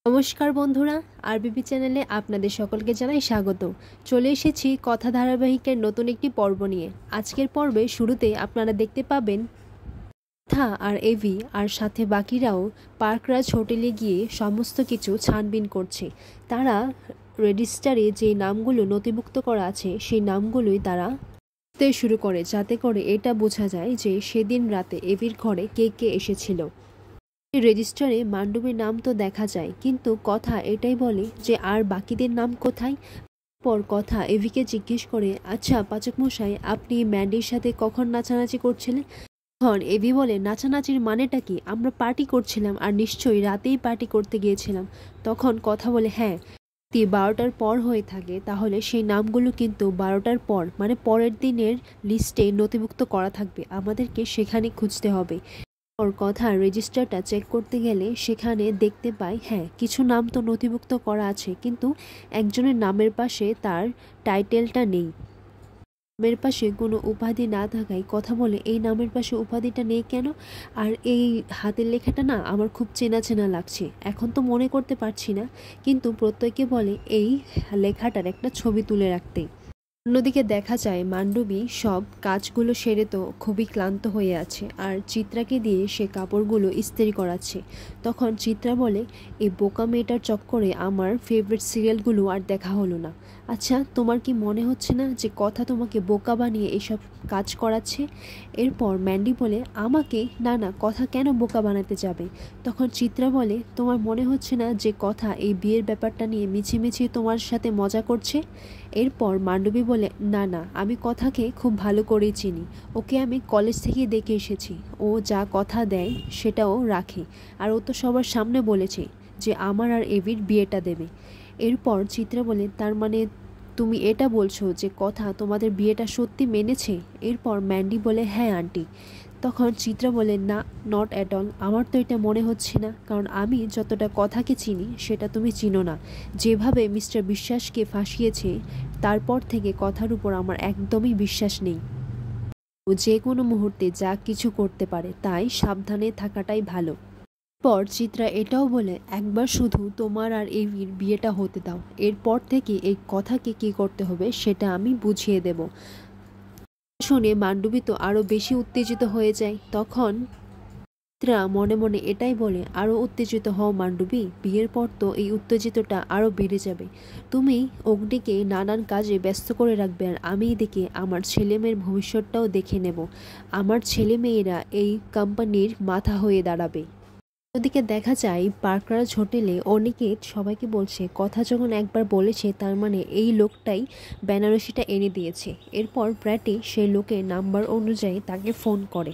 নমস্কার বন্ধুরা, আরবিবি চ্যানেলে আপনাদের সকলকে জানাই স্বাগত। চলে এসেছি কথা ধারাবাহিকের নতুন একটি পর্ব নিয়ে। আজকের পর্বে শুরুতে আপনারা দেখতে পাবেন থা আর এভি আর সাথে বাকিরাও পার্করাজ হোটেলে গিয়ে সমস্ত কিছু ছানবিন করছে। তারা রেজিস্টারে যে নামগুলো নথিভুক্ত করা আছে সেই নামগুলোই তারা শুরু করে, যাতে করে এটা বোঝা যায় যে সেদিন রাতে এভির ঘরে কে কে এসেছিল। রেজিস্টারে মান্ডবীর নাম তো দেখা যায়, কিন্তু কথা এটাই বলে যে আর বাকিদের নাম কোথায়। পর কথা এভিকে জিজ্ঞেস করে, আচ্ছা পাচক মশাই, আপনি ম্যান্ডির সাথে কখন নাচানাচি করছিলেন? তখন এভি বলে, নাচানাচির মানেটা কি? আমরা পার্টি করছিলাম, আর নিশ্চয়ই রাতেই পার্টি করতে গিয়েছিলাম। তখন কথা বলে, হ্যাঁ, 12টার পর হয়ে থাকে তাহলে সেই নামগুলো কিন্তু 12টার পর মানে পরের দিনের লিস্টে নথিভুক্ত করা থাকবে, আমাদেরকে সেখানে খুঁজতে হবে। ওর কথা রেজিস্টারটা চেক করতে গেলে সেখানে দেখতে পাই, হ্যাঁ, কিছু নাম তো নথিভুক্ত করা আছে, কিন্তু একজনের নামের পাশে তার টাইটেলটা নেই। নামের পাশে কোনো উপাধি না থাকায় কথা বলে, এই নামের পাশে উপাধিটা নেই কেন? আর এই হাতের লেখাটা না আমার খুব চেনা চেনা লাগছে, এখন তো মনে করতে পারছি না, কিন্তু প্রত্যেকে বলে এই লেখাটার একটা ছবি তুলে রাখতে। অন্যদিকে দেখা যায় মান্ডবী সব কাজগুলো সেরে তো খুবই ক্লান্ত হয়ে আছে, আর চিত্রাকে দিয়ে সে কাপড়গুলো ইস্ত্রি করাচ্ছে। তখন চিত্রা বলে, এই বোকা মেয়েটার চক্করে আমার ফেভারিট সিরিয়ালগুলো আর দেখা হলো না। আচ্ছা, তোমার কি মনে হচ্ছে না যে কথা তোমাকে বোকা বানিয়ে এসব কাজ করাচ্ছে? এরপর ম্যান্ডি বলে, আমাকে? না না, কথা কেন বোকা বানাতে যাবে? তখন চিত্রা বলে, তোমার মনে হচ্ছে না যে কথা এই বিয়ের ব্যাপারটা নিয়ে মিছিমিছি তোমার সাথে মজা করছে? এরপর মান্ডবী বলে, না না, আমি কথাকে খুব ভালো করেই চিনি, ওকে আমি কলেজ থেকেই দেখে এসেছি, ও যা কথা দেয় সেটাও রাখে, আর ও তো সবার সামনে বলেছে যে আমার আর এভির বিয়েটা দেবে। এরপর চিত্রা বলে, তার মানে তুমি এটা বলছো যে কথা তোমাদের বিয়েটা সত্যি মেনেছে? এরপর ম্যান্ডি বলে, হ্যাঁ আন্টি। তখন চিত্রা বলে, না, নট অ্যাট অল, আমার তো এটা মনে হচ্ছে না, কারণ আমি যতটা কথাকে চিনি সেটা তুমি চিনো না। যেভাবে মিস্টার বিশ্বাসকে ফাঁসিয়েছে তারপর থেকে কথার উপর আমার একদমই বিশ্বাস নেই, ও যে কোনো মুহূর্তে যা কিছু করতে পারে, তাই সাবধানে থাকাটাই ভালো। পর চিত্রা এটাও বলে, একবার শুধু তোমার আর এভির বিয়েটা হতে দাও, এরপর থেকে এই কথাকে কি করতে হবে সেটা আমি বুঝিয়ে দেব। শুনে মান্ডবী তো আরো বেশি উত্তেজিত হয়ে যায়। তখন চিত্রা মনে মনে এটাই বলে, আরও উত্তেজিত হও মান্ডবী, বিয়ের পর তো এই উত্তেজিতটা আরও বেড়ে যাবে। তুমি অগ্নিকে নানান কাজে ব্যস্ত করে রাখবে, আর আমি এদিকে আমার ছেলে মেয়ের ভবিষ্যৎটাও দেখে নেব। আমার ছেলে মেয়েরা এই কোম্পানির মাথা হয়ে দাঁড়াবে। ওদিকে দেখা যায় পার্করাজ হোটেলে অনিকেত সবাইকে বলছে, কথা যখন একবার বলেছে তার মানে এই লোকটাই বেনারসিটা এনে দিয়েছে। এরপর প্র্যাটি সেই লোকের নাম্বার অনুযায়ী তাকে ফোন করে।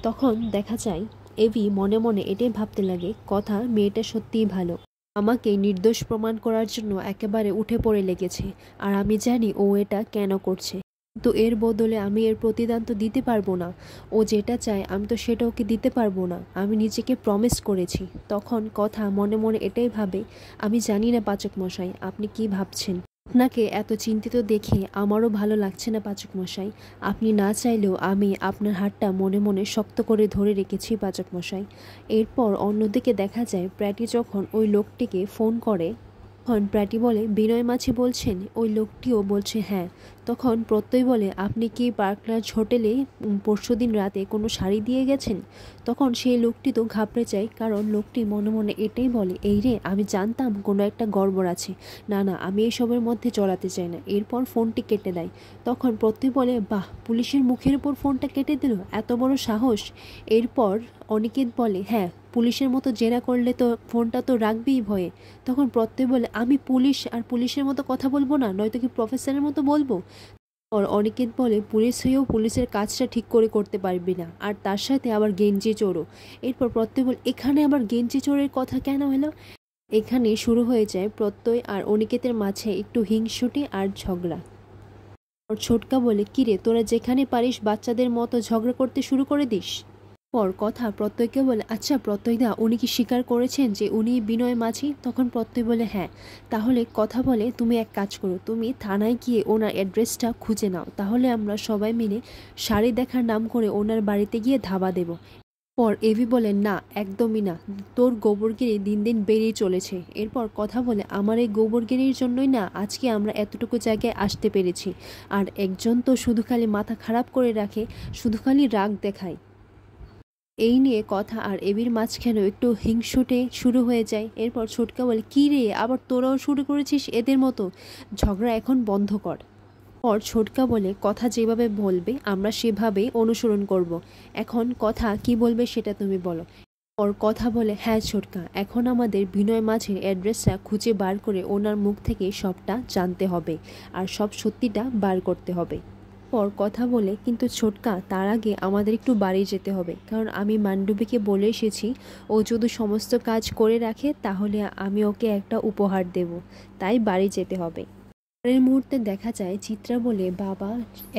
তখন দেখা যায় এভি মনে মনে এটাই ভাবতে লাগে, কথা মেয়েটা সত্যিই ভালো, আমাকে নির্দোষ প্রমাণ করার জন্য একেবারে উঠে পড়ে লেগেছে, আর আমি জানি ও এটা কেন করছে, কিন্তু এর বদলে আমি এর প্রতিদান তো দিতে পারবো না। ও যেটা চায় আমি তো সেটা ওকে দিতে পারবো না, আমি নিজেকে প্রমিস করেছি। তখন কথা মনে মনে এটাই ভাবে, আমি জানি না পাচক মশাই আপনি কি ভাবছেন, আপনাকে এত চিন্তিত দেখে আমারও ভালো লাগছে না পাচক মশাই, আপনি না চাইলেও আমি আপনার হাতটা মনে মনে শক্ত করে ধরে রেখেছি পাচক মশাই। এরপর অন্যদিকে দেখা যায় প্র্যাটি যখন ওই লোকটিকে ফোন করে, তখন প্র্যাটি বলে, বিনয় মাঝি বলছেন? ওই লোকটিও বলছে হ্যাঁ। তখন প্রত্যয় বলে, আপনি কি পার্করাজ হোটেলে পরশুদিন রাতে কোনো শাড়ি দিয়ে গেছেন? তখন সেই লোকটি তো ঘাবড়ে যায়, কারণ লোকটি মনে মনে এটাই বলে, এই রে, আমি জানতাম কোনো একটা গড়বড় আছে, না না, আমি এসবের মধ্যে চড়াতে চাই না। এরপর ফোনটি কেটে দেয়। তখন প্রত্যয় বলে, বাহ, পুলিশের মুখের উপর ফোনটা কেটে দিল, এত বড় সাহস। এরপর অনিকেত বলে, হ্যাঁ, পুলিশের মতো জেরা করলে তো ফোনটা তো রাখবেই ভয়ে। তখন প্রত্যয় বলে, আমি পুলিশ, আর পুলিশের মতো কথা বলবো না, নয়তো কি প্রফেসরের মতো বলবো? আর অনিকেত বলে, পুলিশ হয়েও পুলিশের কাজটা ঠিক করে করতে পারবি না, আর তার সাথে আবার গেঞ্জি চোরও। এরপর প্রত্যয় বলে, এখানে আবার গেঞ্জি চোরের কথা কেন হলো? এখানে শুরু হয়ে যায় প্রত্যয় আর অনিকেতের মাঝে একটু হিংসুটি আর ঝগড়া। আর ছোটকা বলে, কিরে, তোরা যেখানে পারিস বাচ্চাদের মতো ঝগড়া করতে শুরু করে দিস? পর কথা প্রত্যয়কে বলে, আচ্ছা প্রত্যয়দা, উনি কি স্বীকার করেছেন যে উনি বিনয় মাঝি? তখন প্রত্যয় বলে, হ্যাঁ। তাহলে কথা বলে, তুমি এক কাজ করো, তুমি থানায় গিয়ে ওনার অ্যাড্রেসটা খুঁজে নাও, তাহলে আমরা সবাই মিলে শাড়ি দেখার নাম করে ওনার বাড়িতে গিয়ে ধাবা দেব। পর এভি বলে, না একদমই না, তোর গোবরগিরি দিন দিন বেড়েই চলেছে। এরপর কথা বলে, আমার এই গোবরগিরির জন্যই না আজকে আমরা এতটুকু জায়গায় আসতে পেরেছি। আর একজন তো শুধু খালি মাথা খারাপ করে রাখে, শুধু খালি রাগ দেখায়। এই নিয়ে কথা আর এবির মাঝখানেও একটু হিংসুটে শুরু হয়ে যায়। এরপর ছোটকা বলে, কী রে, আবার তোরাও শুরু করেছিস এদের মতো, ঝগড়া এখন বন্ধ কর। পর ছোটকা বলে, কথা যেভাবে বলবে আমরা সেভাবেই অনুসরণ করব। এখন কথা কি বলবে সেটা তুমি বলো। ওর কথা বলে, হ্যাঁ ছোটকা, এখন আমাদের বিনয় মাঝের অ্যাড্রেসটা খুঁজে বার করে ওনার মুখ থেকে সবটা জানতে হবে আর সব সত্যিটা বার করতে হবে। পর কথা বলে, কিন্তু ছোটকা তার আগে আমাদের একটু বাড়ি যেতে হবে, কারণ আমি মান্ডবীকে বলে এসেছি ও যদি সমস্ত কাজ করে রাখে তাহলে আমি ওকে একটা উপহার দেব, তাই বাড়ি যেতে হবে। পরের মুহূর্তে দেখা যায় চিত্রা বলে, বাবা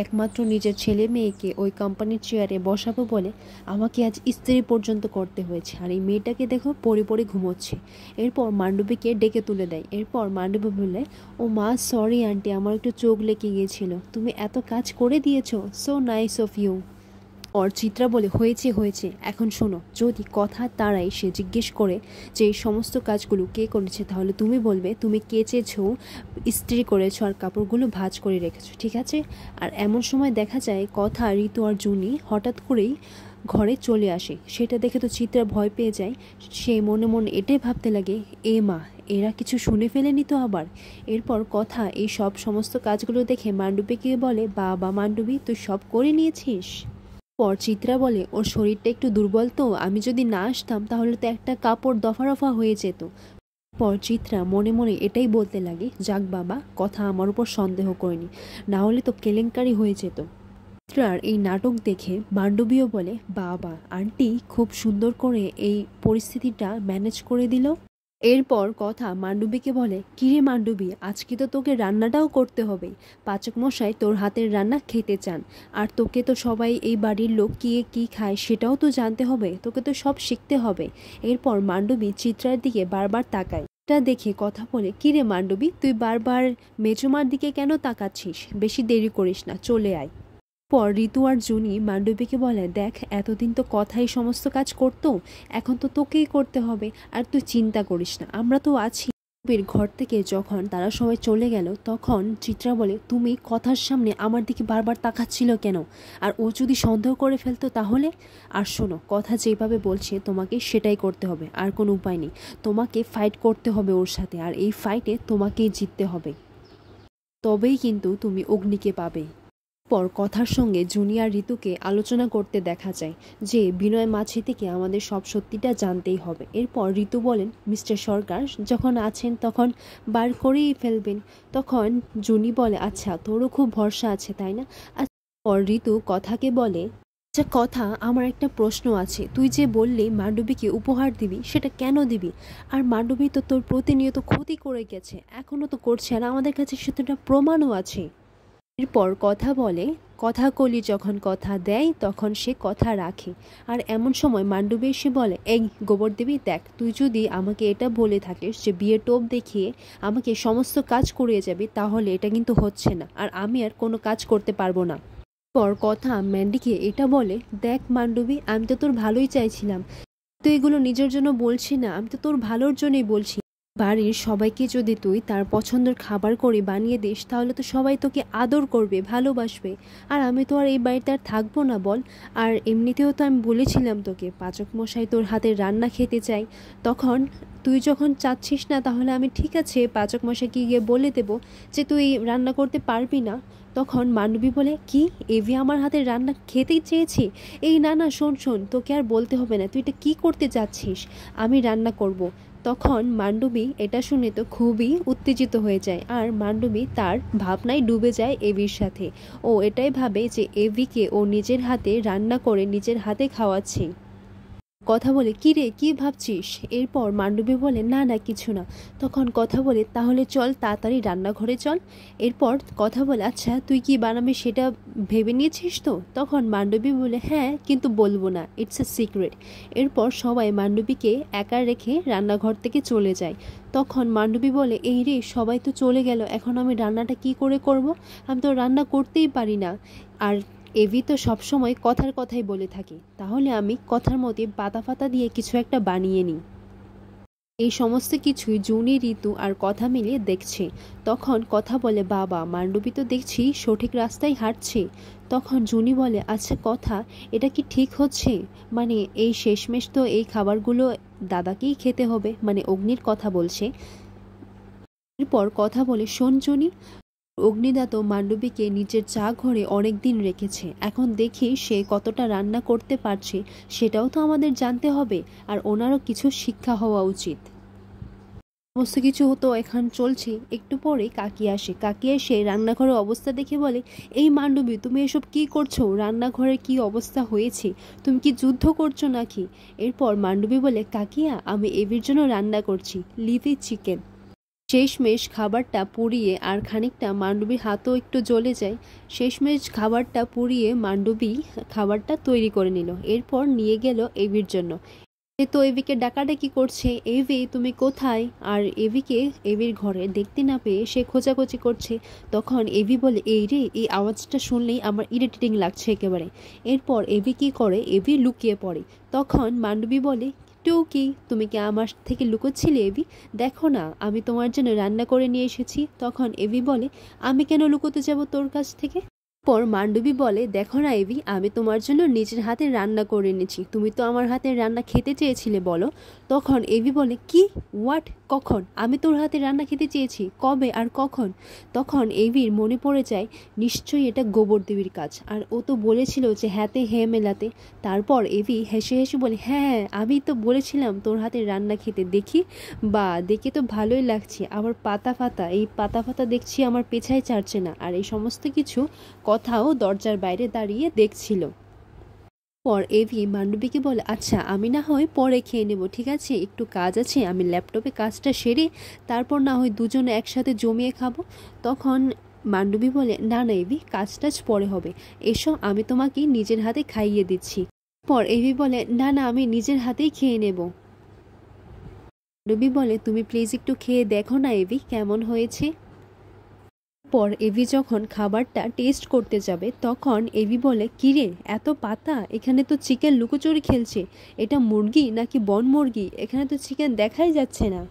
একমাত্র নিজের ছেলে মেয়েকে ওই কোম্পানির চেয়ারে বসাবো বলে আমাকে আজ ইস্ত্রি পর্যন্ত করতে হয়েছে, আর এই মেয়েটাকে দেখো পড়ে পড়ে ঘুমোচ্ছে। এরপর মান্ডবীকে ডেকে তুলে দেয়। এরপর মান্ডবী বলে, ও মা সরি আন্টি, আমার একটু চোখ লেগে গিয়েছিল, তুমি এত কাজ করে দিয়েছো, সো নাইস অফ ইউ। ওর চিত্রা বলে, হয়েছে হয়েছে, এখন শোনো, যদি কথা তারাই সে জিজ্ঞেস করে যে এই সমস্ত কাজগুলো কে করেছে, তাহলে তুমি বলবে তুমি কেচেছো, ইস্ত্রি করেছো আর কাপড়গুলো ভাঁজ করে রেখেছো, ঠিক আছে? আর এমন সময় দেখা যায় কথা, ঋতু আর জুনি হঠাৎ করেই ঘরে চলে আসে। সেটা দেখে তো চিত্রা ভয় পেয়ে যায়। সে মনে মনে এটাই ভাবতে লাগে, এ মা, এরা কিছু শুনে ফেলেনি তো আবার। এরপর কথা এই সমস্ত কাজগুলো দেখে মান্ডবীকে বলে, বাবা মান্ডবী, তুই সব করে নিয়েছিস? পর চিত্রা বলে, ওর শরীরটা একটু দুর্বল তো, আমি যদি না আসতাম তাহলে তো একটা কাপড় দফা রফা হয়ে যেত। পর চিত্রা মনে মনে এটাই বলতে লাগে, যাক বাবা, কথা আমার উপর সন্দেহ করেনি, না হলে তো কেলেঙ্কারি হয়ে যেত। চিত্রার এই নাটক দেখে মান্ডবীও বলে, বাবা আন্টি খুব সুন্দর করে এই পরিস্থিতিটা ম্যানেজ করে দিল। এরপর কথা মান্ডবীকে বলে, কিরে মান্ডবী, আজকে তো তোকে রান্নাটাও করতে হবে, পাচক মশাই তোর হাতের রান্না খেতে চান, আর তোকে তো সবাই এই বাড়ির লোক কি খায় সেটাও তো জানতে হবে, তোকে তো সব শিখতে হবে। এরপর মান্ডবী চিত্রার দিকে বারবার তাকায়। এটা দেখে কথা বলে, কিরে মান্ডবী, তুই বারবার মেজমার দিকে কেন তাকাচ্ছিস? বেশি দেরি করিস না, চলে আয়। পর ঋতু আর জুনি মান্ডবীকে বলে, দেখ এতদিন তো কথাই সমস্ত কাজ করতো, এখন তো তোকেই করতে হবে, আর তুই চিন্তা করিস না, আমরা তো আছি। ঘর থেকে যখন তারা সবাই চলে গেল তখন চিত্রা বলে, তুমি কথার সামনে আমার দিকে বারবার তাকাচ্ছিল কেন? আর ও যদি সন্দেহ করে ফেলতো তাহলে? আর শোনো, কথা যেভাবে বলছে তোমাকে সেটাই করতে হবে, আর কোনো উপায় নেই, তোমাকে ফাইট করতে হবে ওর সাথে, আর এই ফাইটে তোমাকেই জিততে হবে, তবেই কিন্তু তুমি অগ্নিকে পাবে। পর কথার সঙ্গে জুনিয়র ঋতুকে আলোচনা করতে দেখা যায় যে বিনয় মাঝি থেকে আমাদের সব সত্যিটা জানতেই হবে। এরপর ঋতু বলেন, মিস্টার সরকার যখন আছেন তখন বার করেই ফেলবেন। তখন জুনি বলে, আচ্ছা তোরও খুব ভরসা আছে তাই না? পর ঋতু কথাকে বলে, আচ্ছা কথা, আমার একটা প্রশ্ন আছে, তুই যে বললি মান্ডবীকে উপহার দিবি, সেটা কেন দিবি? আর মান্ডবী তো তোর প্রতিনিয়ত ক্ষতি করে গেছে, এখনো তো করছে, আর আমাদের কাছে সেটা প্রমাণও আছে। এরপর কথা বলে, কথা কলি যখন কথা দেয় তখন সে কথা রাখে। আর এমন সময় মান্ডবী এসে বলে, এই গোবর দেবী, দেখ তুই যদি আমাকে এটা বলে থাকিস যে বিয়ের টোপ দেখিয়ে আমাকে সমস্ত কাজ করিয়ে যাবি, তাহলে এটা কিন্তু হচ্ছে না, আর আমি আর কোনো কাজ করতে পারবো না। পর কথা ম্যান্ডিকে এটা বলে, দেখ মান্ডবী, আমি তো তোর ভালোই চাইছিলাম, তো এগুলো নিজের জন্য বলছি না, আমি তো তোর ভালোর জন্যই বলছি। বাড়ির সবাইকে যদি তুই তার পছন্দের খাবার করে বানিয়ে দিস তাহলে তো সবাই তোকে আদর করবে, ভালোবাসবে, আর আমি তো আর এই বাড়িতে আর থাকবো না বল। আর এমনিতেও তো আমি বলেছিলাম তোকে পাচক মশাই তোর হাতের রান্না খেতে চাই, তখন তুই যখন চাচ্ছিস না তাহলে আমি ঠিক আছে পাচক মশাইকে গিয়ে বলে দেবো যে তুই রান্না করতে পারবি না। তখন মান্ডবী বলে, কি, এভি আমার হাতের রান্না খেতেই চেয়েছে? এই না না, শোন শোন, তোকে আর বলতে হবে না, তুই এটা কী করতে যাচ্ছিস, আমি রান্না করব। তখন মান্ডবী এটা শুনে তো খুবই উত্তেজিত হয়ে যায়, আর মান্ডবী তার ভাবনায় ডুবে যায় এভির সাথে। ও এটাই ভাবে যে এভিকে ও নিজের হাতে রান্না করে নিজের হাতে খাওয়াচ্ছে। কথা বলে, কি রে, কি ভাবছিস? এরপর মান্ডবী বলে, না না কিছু না। তখন কথা বলে, তাহলে চল তাড়াতাড়ি রান্নাঘরে চল। এরপর কথা বলে, আচ্ছা তুই কি বানাবি সেটা ভেবে নিয়েছিস তো? তখন মান্ডবী বলে, হ্যাঁ, কিন্তু বলবো না, ইটস এ সিক্রেট। এরপর সবাই মান্ডবীকে একা রেখে রান্নাঘর থেকে চলে যায়। তখন মান্ডবী বলে, এই রে, সবাই তো চলে গেল, এখন আমি রান্নাটা কি করে করব? আমি তো রান্না করতেই পারি না। আর এভি তো সবসময় কথার কথাই বলে থাকে, তাহলে আমি কথার মধ্যে পাতা ফাতা দিয়ে কিছু একটা বানিয়ে নিই। এই সমস্ত কিছুই জুনি, ঋতু আর কথা মিলিয়ে দেখছে। তখন কথা বলে, বাবা, মান্ডবী তো দেখছি সঠিক রাস্তায় হাঁটছে। তখন জুনি বলে, আচ্ছা কথা, এটা কি ঠিক হচ্ছে? মানে এই শেষমেশ তো এই খাবারগুলো দাদাকেই খেতে হবে, মানে অগ্নির কথা বলছে। এরপর কথা বলে, শোন জুনি, অগ্নিদা তো মান্ডবীকে নিজের চা ঘরে অনেক দিন রেখেছে, এখন দেখি সে কতটা রান্না করতে পারছে, সেটাও তো আমাদের জানতে হবে, আর ওনারও কিছু শিক্ষা হওয়া উচিত। সমস্ত কিছু তো এখন চলছে। একটু পরে কাকি আসে। কাকি এসে রান্নাঘরের অবস্থা দেখে বলে, এই মান্ডবী, তুমি এসব কি করছো? রান্নাঘরের কি অবস্থা হয়েছে? তুমি কি যুদ্ধ করছো নাকি? এরপর মান্ডবী বলে, কাকিয়া, আমি এবির জন্য রান্না করছি লিভি চিকেন। শেষমেশ খাবারটা পুড়িয়ে, আর খানিকটা মান্ডবীর হাতও একটু জ্বলে যায়, শেষমেশ খাবারটা পুড়িয়ে মান্ডবী খাবারটা তৈরি করে নিল। এরপর নিয়ে গেল এবির জন্য। তো এভিকে ডাকাডাকি করছে, এভি তুমি কোথায়? আর এভিকে এভির ঘরে দেখতে না পেয়ে সে খোঁজাখুঁজি করছে। তখন এভি বলে, এই রে, এই আওয়াজটা শুনলেই আমার ইরিটেটিং লাগছে একেবারে। এরপর এভি কি করে, এভি লুকিয়ে পড়ে। তখন মান্ডবী বলে, টুকি, তুমি কি আমার থেকে লুকোচ্ছিলে এভি? দেখো না, আমি তোমার জন্য রান্না করে নিয়ে এসেছি। তখন এভি বলে, আমি কেন লুকোতে যাব তোর কাছ থেকে? পর মান্ডবী বলে, দেখো না এভি, আমি তোমার জন্য নিজের হাতে রান্না করে এনেছি, তুমি তো আমার হাতের রান্না খেতে চেয়েছিলে, বলো। তখন এভি বলে, কি, হোয়াট, কখন আমি তোর হাতে রান্না খেতে চেয়েছি? কবে আর কখন? তখন এভির মনে পড়ে যায়, নিশ্চয়ই এটা গোবর দেবীর কাজ, আর ও তো বলেছিল যে হ্যাঁতে হ্যাঁ মেলাতে। তারপর এভি হেসে হেসে বলে, হ্যাঁ, আমি তো বলেছিলাম তোর হাতে রান্না খেতে, দেখি, বা দেখে তো ভালোই লাগছে, আবার পাতা ফাতা, এই পাতা ফাতা দেখছি আমার পেছায় ছাড়ছে না। আর এই সমস্ত কিছু কথাও দরজার বাইরে দাঁড়িয়ে দেখছিল। পর এভি মান্ডবীকে বলে, আচ্ছা আমি না হয় পরে খেয়ে নেব, ঠিক আছে, একটু কাজ আছে, আমি ল্যাপটপে কাজটা সেরে তারপর না হয় দুজনে একসাথে জমিয়ে খাবো। তখন মান্ডবী বলে, না না এভি, কাজ টাজ পরে হবে, এসো আমি তোমাকে নিজের হাতে খাইয়ে দিচ্ছি। পর এভি বলে, না না, আমি নিজের হাতেই খেয়ে নেব। মান্ডবী বলে, তুমি প্লিজ একটু খেয়ে দেখো না এভি, কেমন হয়েছে। পর এভি যখন খাবারটা টেস্ট করতে যাবে, তখন এভি বলে, কিরে, এত পাতা, এখানে তো চিকেন লুকোচুরি খেলছে, এটা মুরগি নাকি বন মুরগি? এখানে তো চিকেন দেখাই যাচ্ছে না।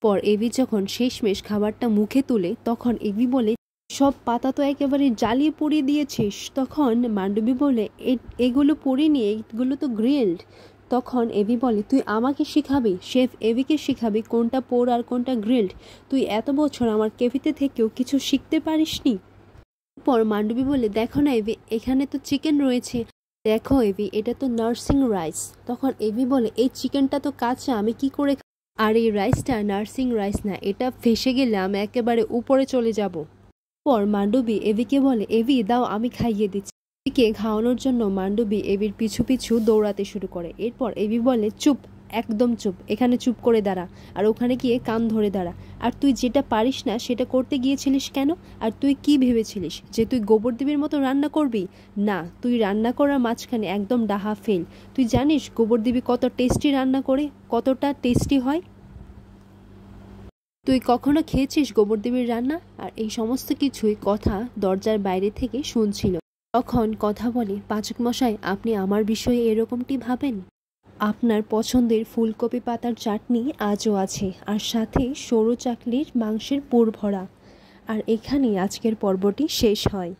পর এভি যখন শেষমেশ খাবারটা মুখে তুলে, তখন এভি বলে, সব পাতা তো একেবারে জ্বালিয়ে পুড়িয়ে দিয়েছিস। তখন মান্ডবী বলে, এগুলো পুড়িনি, এগুলো তো গ্রিলড। তখন এভি বলে, তুই আমাকে শিখাবি, শেফ এভিকে শিখাবি কোনটা পোড় আর কোনটা গ্রিলড? তুই এত বছর আমার কেফিতে থেকেও কিছু শিখতে পারিসনি? পর মান্ডবী বলে, দেখো না এভি, এখানে তো চিকেন রয়েছে, দেখো এভি, এটা তো নার্সিং রাইস। তখন এভি বলে, এই চিকেনটা তো কাঁচা, আমি কি করে আর এই রাইসটা নার্সিং রাইস না, এটা ফেসে গেলে আমি একেবারে উপরে চলে যাব। পর মান্ডবী এভিকে বলে, এভি দাও, আমি খাইয়ে দিচ্ছি। এভিকে খাওয়ানোর জন্য মান্ডবী এভির পিছু পিছু দৌড়াতে শুরু করে। এরপর এভি বলে, চুপ, একদম চুপ, এখানে চুপ করে দাঁড়া, আর ওখানে গিয়ে কান ধরে দাঁড়া। আর তুই যেটা পারিস না সেটা করতে গিয়েছিলিস কেন? আর তুই কি ভেবেছিলিস যে তুই গোবর দেবীর মতো রান্না করবি? না, তুই রান্না করার মাঝখানে একদম ডাহা ফেল। তুই জানিস গোবর দেবী কত টেস্টি রান্না করে, কতটা টেস্টি হয়? তুই কখনো খেয়েছিস গোবরদেবীর রান্না? আর এই সমস্ত কিছুই কথা দরজার বাইরে থেকে শুনছিল। তখন কথা বলে, পাচক মশাই, আপনি আমার বিষয়ে এরকমটি ভাবেন? আপনার পছন্দের ফুলকপি পাতার চাটনি আজও আছে, আর সাথে সরু চাকলির মাংসের পুর ভরা। আর এখানেই আজকের পর্বটি শেষ হয়।